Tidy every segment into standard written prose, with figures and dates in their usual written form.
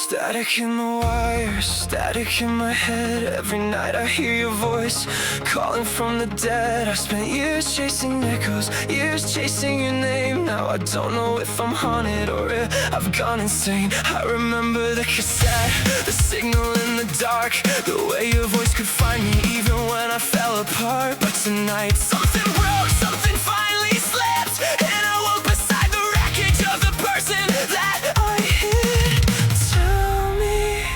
Static in the wires, static in my head. Every night I hear your voice calling from the dead. I spent years chasing echoes, years chasing your name. Now I don't know if I'm haunted or if I've gone insane. I remember the cassette, the signal in the dark, the way your voice could find me even when I fell apart. But tonight something broke, something finally slipped, and I woke beside the wreckage of the person that I hit. Tell me,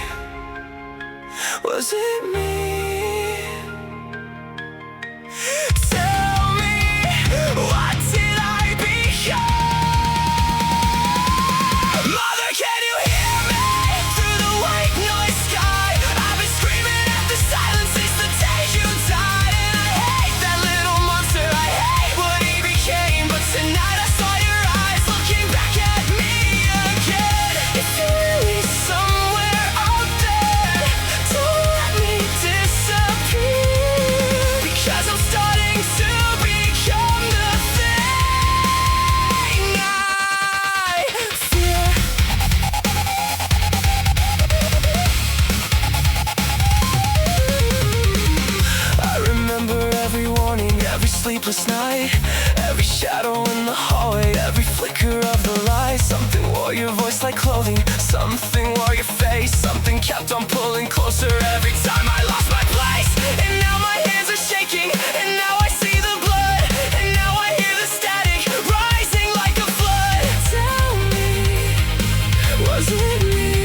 was it me? Tell me, what did I become? Mother, can you hear me? Through the white noise sky, I've been screaming at the silence since the day you died. And I hate that little monster, I hate what he became. But tonight I saw your eyes looking back at me again. If you're really somewhere out there, don't let me disappear, because I'm starting to become the thing I fear. I remember every warning, every sleepless night, every shadow in the hallway, every flicker of the light. Something wore your voice like clothing, something wore your face, something kept on pulling closer every time I lost my place. And now my hands are shaking, and now I see the blood, and now I hear the static rising like a flood. Tell me, was it me?